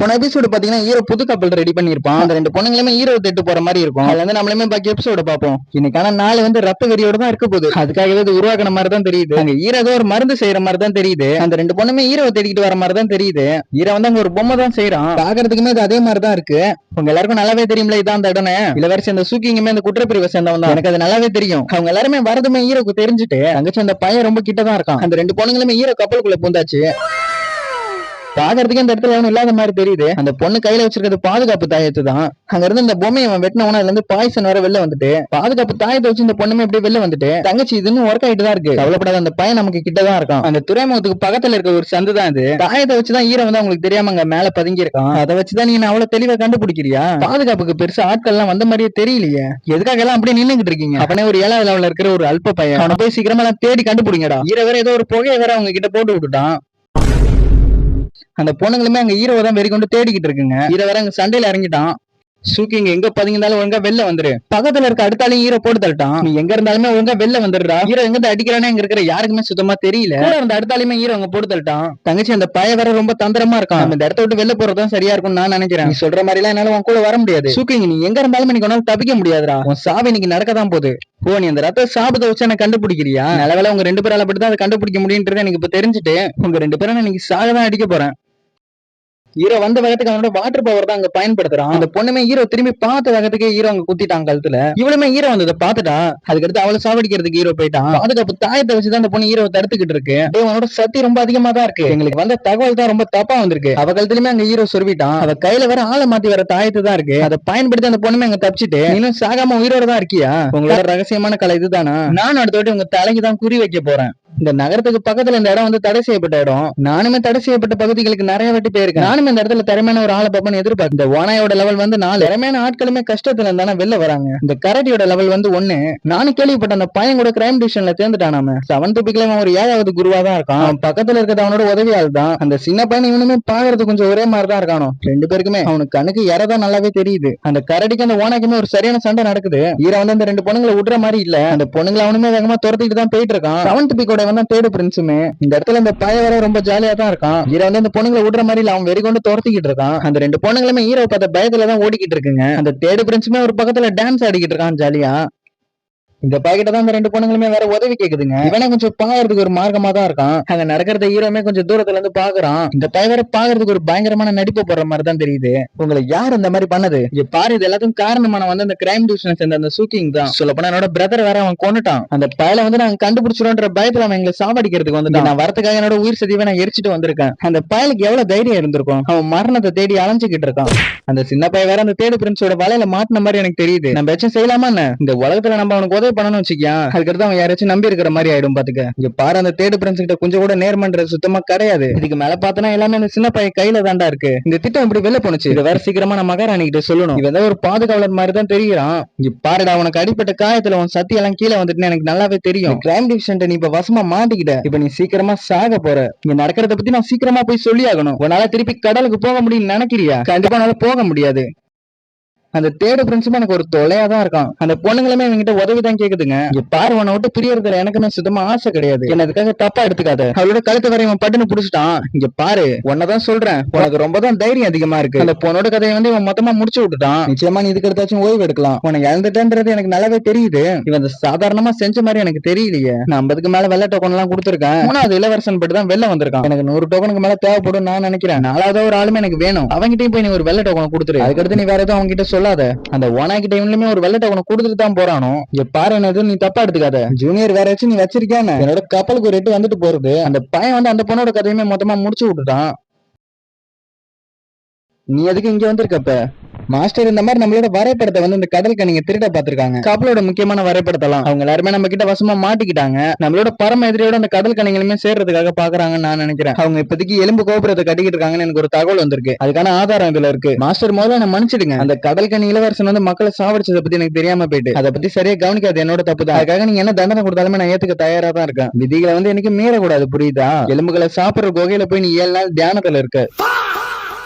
போன எபிசோடு பாத்தீங்கன்னா ஹீரோ புது கப்பல் ரெடி பண்ணிருப்பான். அந்த ரெண்டு பொண்ணுங்களுமே ஹீரோ தேட்டு போற மாதிரி இருக்கும். அதுல வந்து நம்மளுமே பாக்கி எபிசோட பாப்போம். இன்னைக்கான நாள் வந்து ரத்த வெறியோட தான் இருக்க போகுது. அதுக்காகவே இது உருவாக்குன மாதிரி தான் தெரியுது. அங்க ஹீரோ ஏதோ ஒரு மருந்து செய்யற மாதிரி தான் தெரியுது. அந்த ரெண்டு பொண்ணுமே ஹீரோவை தேடிக்கிட்டு வர மாதிரி தான் தெரியுது. ஹீரோ வந்து அங்க ஒரு பொம்மை தான் செய்யறான். பாக்குறதுக்குமே அது அதே மாதிரி தான் இருக்கு. உங்க எல்லாருக்கும் நல்லாவே தெரியும்ல இதான் அந்த இடம். இளவரசி அந்த சூக்கிங்குமே அந்த குற்றப்பிரிவை சேர்ந்தவன் தான். எனக்கு அது நல்லாவே தெரியும். அவங்க எல்லாருமே வரதுமே ஹீரோக்கு தெரிஞ்சுட்டு தங்கச்சி அந்த பையன் ரொம்ப கிட்டதான் இருக்கான். அந்த ரெண்டு பொண்ணுங்களுமே ஹீரோ கப்பலுக்குள்ள பூந்தாச்சு. பாக்குறதுக்கு இந்த இடத்துல ஒன்னும் இல்லாத மாதிரி தெரியுது. அந்த பொண்ணு கையில வச்சிருக்கிறது பாதுகாப்பு தாயத்து தான். அங்க இருந்து இந்த பொம்மையை அவன் வெட்டினவன அதுல இருந்து பாய்சன் வர வெளில வந்துட்டு பாதுகாப்பு தாயத்தை வச்சு இந்த பொண்ணுமே எப்படி வெளில வந்துட்டு தங்கச்சி இதுன்னு ஒர்க் ஆயிட்டு தான் இருக்கு. கவலைப்படாத, அந்த பையன் நமக்கு கிட்டதான் இருக்கான். அந்த துறைமுகத்துக்கு பக்கத்துல இருக்க ஒரு சந்து தான் இது. தாயத்தை வச்சுதான் ஈரம் வந்து அவங்களுக்கு தெரியாம அங்க மேல பதுங்கி இருக்கான். அதை வச்சுதான் நீ அவ்வளவு தெளிவா கண்டுபிடிக்கிறியா? பாதுகாப்புக்கு பெருசா ஆட்கள் எல்லாம் வந்த மாதிரியே தெரியலையே. எதுக்காக எல்லாம் அப்படி நின்னுகிட்டு இருக்கீங்க? அப்பனே ஒரு 7வது லெவல்ல இருக்கிற ஒரு அல்ப பையன். அவனை போய் சீக்கிரமா எல்லாம் தேடி கண்டுபிடிங்கடா. ஈர வேற ஏதோ ஒரு புகையை வேற அவங்க கிட்ட போட்டு விட்டுட்டான். அந்த பொண்ணுங்களுமே அங்க ஹீரோவை தான் வெறி கொண்டு தேடிக்கிட்டு இருக்குங்க. ஹீரோ வேற அங்க சண்டையில இறங்கிட்டான். சூக்கிங்க எங்க பதுங்கிருந்தாலும் ஒழுங்கா வெளில வந்துரு. பக்கத்துல இருக்க அடுத்தாலையும் ஹீரோ போட்டு தள்ளிட்டான். நீ எங்க இருந்தாலுமே ஒழுங்கா வெளில வந்துடுறா. ஹீரோ எங்க அடிக்கிறானே இங்க இருக்கிற யாருக்குமே சுத்தமா தெரியல. அந்த அடுத்தாலையுமே ஹீரோ அங்க போட்டு தள்ளிட்டான். தங்கச்சி அந்த பையன் வேற ரொம்ப தந்திரமா இருக்கான். நம்ம இந்த இடத்த விட்டு வெளில போறதுதான் சரியா இருக்கும்னு நான் நினைக்கிறேன். நீ சொல்ற மாதிரி எல்லாம் என்னால உன் கூட வர முடியாது. சூக்கிங்க நீ எங்க இருந்தாலும் எனக்கு ஒன்னால தப்பிக்க முடியாதுடா. உன் சாவு இன்னைக்கு நடக்கதான் போகுது. ஓ, நீ அந்த ரத்த சாபத்தை வச்சு என்ன கண்டுபிடிக்கிறியா? நல்லவேளை உங்க ரெண்டு பேரால மட்டும் தான் அதை கண்டுபிடிக்க முடியுன்றது எனக்கு இப்ப தெரிஞ்சுட்டு உங்க ரெண்டு பேரும் இன்னைக்கு சாகதான் அடிக்க போறேன். ஹீரோ வந்த வேகத்துக்கு அவனோட வாட்டர் பவர் தான் அங்க பயன்படுத்துறான். அந்த பொண்ணுமே ஹீரோ திரும்பி பார்த்த வேகத்துக்கே ஹீரோ அங்க குத்திட்டான் கழுத்துல. இவளுமே ஹீரோ வந்ததை பாத்துட்டா. அதுக்கடுத்து அவளை சாவடிக்கிறதுக்கு ஹீரோ போயிட்டான். பாதுகாப்பு தாயத்தை வச்சுதான் அந்த பொண்ணு ஹீரோ தடுத்துக்கிட்டு இருக்கு. அவனோட சக்தி ரொம்ப அதிகமா தான் இருக்கு. எங்களுக்கு வந்த தகவல் தான் ரொம்ப தப்பா வந்திருக்கு. அவ கழுத்துலயுமே அங்க ஹீரோ சொருவிட்டான். அவ கையில வேற ஆளை மாத்தி வர தாயத்து தான் இருக்கு. அதை பயன்படுத்தி அந்த பொண்ணுமே அங்க தப்பிச்சுட்டு இன்னும் சாகாம உயிரோட தான் இருக்கியா? உங்களோட ரகசியமான கலை இதுதானா? நான் அடுத்த வாட்டி உங்க தலைக்கு தான் குறி வைக்க போறேன். இந்த நகரத்துக்கு பக்கத்துல இந்த இடம் வந்து தடை செய்யப்பட்ட இடம். நானுமே தடை செய்யப்பட்ட பகுதிகளுக்கு நிறைய வாட்டி போயிருக்கேன். நானுமே இந்த இடத்துல திறமையான ஒரு ஆளை பார்ப்பேன்னு எதிர்பார்க்க. இந்த ஓனாயோட லெவல் வந்து 4. திறமையான ஆட்களுமே கஷ்டத்துல இருந்தானே வெளில வராங்க. இந்த கரடியோட லெவல் வந்து 1. நானும் கேள்விப்பட்ட அந்த பையன் கூட கிரைம் டிவிஷன்ல சேர்ந்துட்டான். நாம 7th பிக்ல ஒரு 7வது குருவா தான் இருக்கான். அவன் பக்கத்துல இருக்கிறது அவனோட உதவியால் தான். அந்த சின்ன பையன் இவனுமே பாக்குறது கொஞ்சம் ஒரே மாதிரி தான் இருக்கானோ. ரெண்டு பேருக்குமே அவனுக்கு கணக்கு யாரதான் நல்லாவே தெரியுது. அந்த கரடிக்கு அந்த ஓனாக்குமே ஒரு சரியான சண்டை நடக்குது. ஈர வந்து அந்த ரெண்டு பொண்ணுங்களை விடுற மாதிரி இல்ல. அந்த பொண்ணுங்களை அவனுமே வேகமா துரத்திட்டு தான் போயிட்டு இருக்கான். 7th பிக்கோட வந்து தேடு பிரின்ஸுமே இந்த இடத்துல இந்த பையன் வர ரொம்ப ஜாலியா தான் இருக்கான். ஹீரோ வந்து அந்த பொண்ணுங்களை விடுற மாதிரி இல்ல, அவன் வெறி கொண்டு துரத்திக்கிட்டு இருக்கான். அந்த ரெண்டு பொண்ணுங்களுமே ஹீரோ பார்த்த பயத்துல தான் ஓடிக்கிட்டு இருக்குங்க. அந்த தேடு பிரின்ஸுமே ஒரு பக்கத்துல டான்ஸ் ஆடிக்கிட்டு இருக்கான் ஜாலியா. இந்த பாக்கிட்ட தான் அந்த ரெண்டு பொண்ணுங்களுமே வேற உதவி கேக்குதுங்க. இவனே கொஞ்சம் பாக்குறதுக்கு ஒரு மார்க்கமா தான் இருக்கான். அங்க நடக்கிறத ஹீரோமே கொஞ்சம் தூரத்துல இருந்து பாக்குறான். இந்த பையன் பாக்குறதுக்கு ஒரு பயங்கரமான நடிப்பு போடுற மாதிரி தான் தெரியுது. உங்களை யார் இந்த மாதிரி பண்ணது? இங்க பாரு, இது எல்லாத்துக்கும் காரணமான வந்து அந்த கிரைம் டிவிஷன் சேர்ந்த அந்த சூக்கிங் தான். சொல்ல போனா என்னோட பிரதர் வேற அவன் கொண்டுட்டான். அந்த பையல வந்து நாங்க கண்டுபிடிச்சிரோன்ற பயத்துல அவன் எங்களை சாவடிக்கிறதுக்கு வந்துட்டான். நான் வரதுக்காக என்னோட உயிர் சதிவை நான் எரிச்சிட்டு வந்திருக்கேன். அந்த பயலுக்கு எவ்வளவு தைரியம் இருந்திருக்கும். அவன் மரணத்தை தேடி அலைஞ்சுக்கிட்டு இருக்கான். அந்த சின்ன பையன் வேற அந்த தேடு பிரின்ஸோட வலையில மாட்டின மாதிரி எனக்கு தெரியுது. நம்ம ஏதாச்சும் செய்யலாமா என்ன? இந்த உலகத்துல நம்ம அவனுக்கு உதவி பண்ணணும்னு வச்சுக்கியா, அதுக்கடுத்து அவன் யாராச்சும் நம்பி இருக்கிற மாதிரி ஆயிடும் பாத்துக்க. இங்க பாரு, அந்த தேடு பிரின்ஸ் கிட்ட கொஞ்சம் கூட நேர்மன்றது சுத்தமா கிடையாது. இதுக்கு மேல பார்த்தனா எல்லாமே அந்த சின்ன பையன் கையில தாண்டா இருக்கு. இந்த திட்டம் இப்படி வெளில போனுச்சு. இதை வேற சீக்கிரமா நம்ம மகாராணி கிட்ட சொல்லணும். இவன் ஒரு பாதுகாவலர் மாதிரி தான் தெரியுறான். இங்க பாருடா, உனக்கு அடிப்பட்ட காயத்துல உன் சத்தி எல்லாம் கீழே வந்துட்டுன்னு எனக்கு நல்லாவே தெரியும். கிரைம் டிவிஷன் நீ இப்ப வசமா மாட்டிக்கிட்ட. இப்ப நீ சீக்கிரமா சாக போற. இங்க நடக்கிறத பத்தி நான் சீக்கிரமா போய் சொல்லி ஆகணும். உன்னால திருப்பி கடலுக்கு போக முடியும்னு நினைக்கிறியா? கண்டிப்பா என்னால போக முடியாது. அந்த தேடு பிரின்ஸுமே எனக்கு ஒரு தொலையா தான் இருக்கான். அந்த பொண்ணுங்களுமே இவங்கிட்ட உதவி தான் கேக்குதுங்க. இங்க பாரு, உன்னை விட்டு பிரியறதுல எனக்குமே சுத்தமா ஆசை கிடையாது. என்ன அதுக்காக தப்பா எடுத்துக்காத. அவளோட கழுத்து வரை இவன் பட்டுன்னு புடிச்சிட்டான். இங்க பாரு, உன்னதான் சொல்றேன், உனக்கு ரொம்ப தான் தைரியம் அதிகமா இருக்கு. அந்த பொண்ணோட கதையை வந்து இவன் மொத்தமா முடிச்சு விட்டுட்டான். நிச்சயமா நீ இதுக்கு எடுத்தாச்சும் ஓய்வு எடுக்கலாம். உனக்கு இழந்துட்டேன்றது எனக்கு நல்லாவே தெரியுது. இவன் சாதாரணமா செஞ்ச மாதிரி எனக்கு தெரியலையே. நான் 50க்கு மேல வெள்ளை டோக்கன் எல்லாம் கொடுத்துருக்கேன். 3வது இளவரசன் பட்டு தான் வெளில வந்திருக்கான். எனக்கு 100 டோக்கனுக்கு மேல தேவைப்படும் நான் நினைக்கிறேன். 4வது ஒரு ஆளுமே எனக்கு வேணும். அவங்கிட்டையும் போய் நீ ஒரு வெள்ளை டோக்கன் கொடுத்துரு. அதுக்கடுத்து நீ வேற எதுவும் அவங்க கிட்ட சொல்லாத. அந்த ஓனா கிட்ட இவனுமே ஒரு வெள்ளை டோக்கன் கொடுத்துட்டு தான் போறானோ. இங்க பாரு, என்ன நீ தப்பா எடுத்துக்காத. ஜூனியர் வேற வச்சு நீ வச்சிருக்கேன்னு என்னோட கப்பலுக்கு ஒரு எட்டு வந்துட்டு போறது. அந்த பையன் வந்து அந்த பொண்ணோட கதையுமே மொத்தமா முடிச்சு விட்டுட்டான். நீ எதுக்கு இங்க வந்திருக்கப்ப? மாஸ்டர் இந்த மாதிரி நம்மளோட வரைபடத்தை வந்து இந்த கடலுக்கு நீங்க திருட பாத்துருக்காங்க. கப்பலோட முக்கியமான வரைபடத்தெல்லாம் அவங்க எல்லாருமே நம்ம கிட்ட வசமா மாட்டிக்கிட்டாங்க. நம்மளோட பரம எதிரியோட அந்த கடல் கணிகளுமே சேர்றதுக்காக பாக்குறாங்கன்னு நான் நினைக்கிறேன். அவங்க இப்போதைக்கு எலும்பு கோபுரத்தை கட்டிக்கிட்டு இருக்காங்கன்னு எனக்கு ஒரு தகவல் வந்திருக்கு. அதுக்கான ஆதாரம் இதுல இருக்கு. மாஸ்டர் முதல்ல என்ன மன்னிச்சிடுங்க. அந்த கடல் கணி இளவரசன் வந்து மக்களை சாவடிச்சதை பத்தி எனக்கு தெரியாம போயிட்டு அதை பத்தி சரியா கவனிக்காது என்னோட தப்பு தான். அதுக்காக நீங்க என்ன தண்டனை கொடுத்தாலுமே நான் ஏத்துக்க தயாரா தான் இருக்கேன். விதிகளை வந்து எனக்கு மீறக்கூடாது, புரியுதா? எலும்புகளை சாப்பிடுற குகையில போய் நீ 7 நாள் தியானத்துல இருக்க.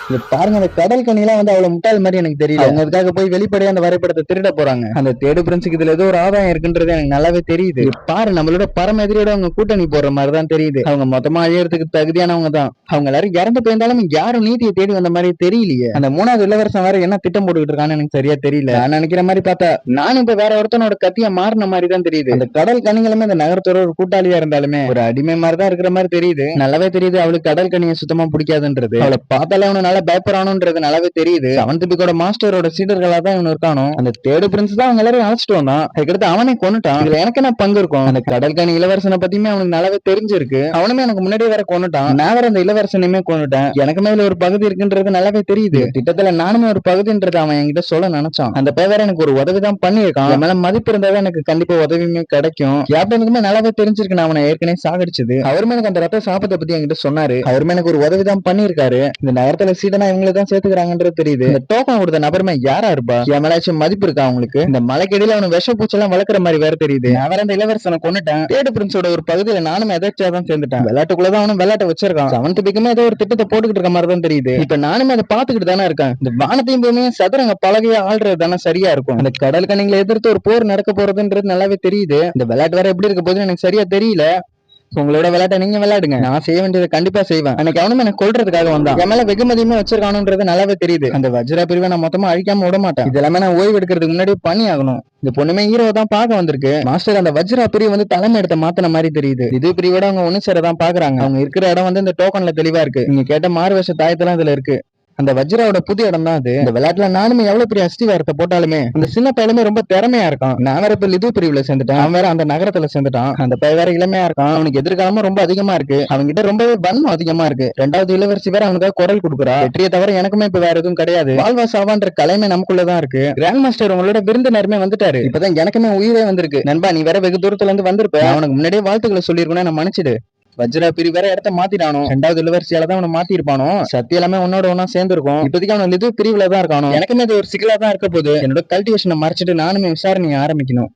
இங்க பாருங்க, அந்த கடல் கனிலாம் வந்து அவ்வளவு முட்டாள் மாதிரி எனக்கு தெரியல. அவங்க அதுக்காக போய் வெளிப்படையா அந்த வரைபடத்தை திருட போறாங்க. அந்த தேடு பிரின்ஸுக்கு இதுல ஏதோ ஒரு ஆதாயம் இருக்குன்றது எனக்கு நல்லாவே தெரியுது. பாரு, நம்மளோட பரம எதிரியோட அவங்க கூட்டணி போற மாதிரிதான் தெரியுது. அவங்க மொத்தமா அழியறதுக்கு தகுதியானவங்க தான். அவங்க எல்லாரும் இறந்து போயிருந்தாலும் யாரும் நீதியை தேடி வந்த மாதிரி தெரியலையே. அந்த 3வது இளவரசன் வேற என்ன திட்டம் போட்டுக்கிட்டு இருக்கான்னு எனக்கு சரியா தெரியல. நான் நினைக்கிற மாதிரி பார்த்தா நானும் இப்ப வேற ஒருத்தனோட கத்தியா மாறின மாதிரி தான் தெரியுது. அந்த கடல் கனிகளுமே இந்த நகரத்தோட ஒரு கூட்டாளியா இருந்தாலுமே ஒரு அடிமை மாதிரி தான் இருக்கிற மாதிரி தெரியுது. நல்லாவே தெரியுது அவளுக்கு கடல் கனியை சுத்தமா பிடிக்காதுன்றது. அவளை பார்த்தாலே அவனு நல்லா பயப்படானுன்றது நல்லாவே தெரியுது. செவன்த் பிக்கோட மாஸ்டரோட சீடர்களா தான் இவனு இருக்கானோ. அந்த தேடு பிரின்ஸ் தான் அவங்க எல்லாரும் அழைச்சிட்டு வந்தான். அதுக்கடுத்து அவனே கொண்டுட்டான். இதுல எனக்கு என்ன பங்கு இருக்கும்? அந்த கடல் கனி இளவரசனை பத்தியுமே அவனுக்கு நல்லாவே தெரிஞ்சிருக்கு. அவனுமே எனக்கு முன்னாடியே வேற கொண்டுட்டான். நான் வேற அந்த இளவரசனையுமே கொண்டுட்டேன். எனக்கு மேல ஒரு பகுதி இருக்குன்றது நல்லாவே தெரியுது. திட்டத்துல நானுமே ஒரு பகுதின்றது அவன் என்கிட்ட சொல்ல நினைச்சான். அந்த பேர் எனக்கு ஒரு உதவி தான் பண்ணிருக்கான். என் மேல மதிப்பு இருந்தாதான் எனக்கு கண்டிப்பா உதவியுமே கிடைக்கும். கேப்டனுக்குமே நல்லாவே தெரிஞ்சிருக்கு நான் அவனை ஏற்கனவே சாகடிச்சது. அவருமே எனக்கு அந்த ரத்த சாபத்தை பத்தி என்கிட்ட சொன்னாரு. அவருமே எனக்கு ஒரு உதவி தான் பண்ணிருக்காரு. இந்த நகரத்துல சீடனா இவங்களை தான் சேர்த்துக்கிறாங்கன்றது தெரியுது. இந்த டோக்கன் கொடுத்த நபருமே யாரா இருப்பா? என் மேலாச்சும் மதிப்பு இருக்கா அவங்களுக்கு? இந்த மலைக்கடியில அவனு விஷ பூச்செல்லாம் வளர்க்குற மாதிரி வேற தெரியுது. நான் வேற அந்த இளவரசனை கொண்டுட்டேன். தேடு பிரின்ஸோட ஒரு பகுதியில நானும் எதாச்சியா தான் சேர்ந்துட்டேன். விளையாட்டுக்குள்ளதான் அவனும் விளையாட்ட வச்சிருக்கான். செவன்த் பிக்குமே ஏதோ ஒரு திட்டத்தை போட்டுக்கிட்டு இருக்க மாதிரி தான் தெரியுது. இப்ப நானுமே அதை பாத்துக்கிட்டு தானே இருக்கேன். இந்த வானத்தையும் பூமியும் சதுரங்க பலகையா ஆள்றது தானே சரியா இருக்கும். அந்த கடல் கனிகளை எதிர்த்து ஒரு போர் நடக்க போறதுன்றது நல்லாவே தெரியுது. இந்த விளையாட்டு வேற எப்படி இருக்க போதுன்னு எனக்கு சரியா தெரியல. உங்களோட விளையாட்டை நீங்க விளையாடுங்க. நான் செய்ய வேண்டியதை கண்டிப்பா செய்வேன். அன்னைக்கு அவனும் எனக்கு கொல்றதுக்காக வந்தான். என் மேல வெகுமதியுமே வச்சிருக்கானுன்றது நல்லாவே தெரியுது. அந்த வஜ்ரா பிரிவை நான் மொத்தமா அழிக்காம விட மாட்டேன். இதெல்லாமே நான் ஓய்வு எடுக்கிறதுக்கு முன்னாடி பண்ணி ஆகணும். இந்த பொண்ணுமே ஹீரோ தான் பார்க்க வந்திருக்கு. மாஸ்டர் அந்த வஜ்ரா பிரிவு வந்து தலைமை இடத்தை மாத்தின மாதிரி தெரியுது. இது பிரிவோட அவங்க ஒண்ணு சேரதான் பாக்குறாங்க. அவங்க இருக்கிற இடம் வந்து இந்த டோக்கன்ல தெளிவா இருக்கு. நீங்க கேட்ட மாறுவேஷ தாயத்தெல்லாம் இதுல இருக்கு. அந்த வஜ்ராவோட புது இடம் தான் அது. இந்த விளையாட்டுல நானுமே எவ்வளவு பெரிய அஸ்திவாரத்தை போட்டாலுமே அந்த சின்ன பையலுமே ரொம்ப திறமையா இருக்கான். நான் வேற இப்ப லிது பிரிவுல சேர்ந்துட்டான். அவன் வேற அந்த நகரத்துல சேர்ந்துட்டான். அந்த பையன் வேற இளமையா இருக்கான். அவனுக்கு எதிர்காலமும் ரொம்ப அதிகமா இருக்கு. அவன்கிட்ட ரொம்பவே வன்மம் அதிகமா இருக்கு. 2வது இளவரசி வேற அவனுக்காக குரல் கொடுக்குறா. வெற்றியை தவிர எனக்குமே இப்ப வேற எதுவும் கிடையாது. வாழ்வா சாவான்ற கலைமை நமக்குள்ளதான் இருக்கு. கிராண்ட் மாஸ்டர் உங்களோட விருந்தினருமே வந்துட்டாரு. இப்பதான் எனக்குமே உயிரே வந்திருக்கு. நண்பா, நீ வேற வெகு தூரத்துல இருந்து வந்திருப்ப. அவனுக்கு முன்னாடியே வாழ்த்துக்களை சொல்லிருக்கணும். நான் மன்னிச்சிடு. வஜ்ரா பிரி வேற இடத்த மாத்திட்டானோ. 2வது இளவரசியால தான் அவனை மாத்தி இருப்பானோ. சத்திய எல்லாமே உன்னோட ஒன்னா சேர்ந்துருக்கும். இப்போதைக்கு அவன் இது பிரிவுல தான் இருக்கானோ. எனக்குமே இது ஒரு சிக்கலா தான் இருக்க போது. என்னோட கல்டிவேஷனை மறைச்சிட்டு நானுமே விசாரணையை ஆரம்பிக்கணும்.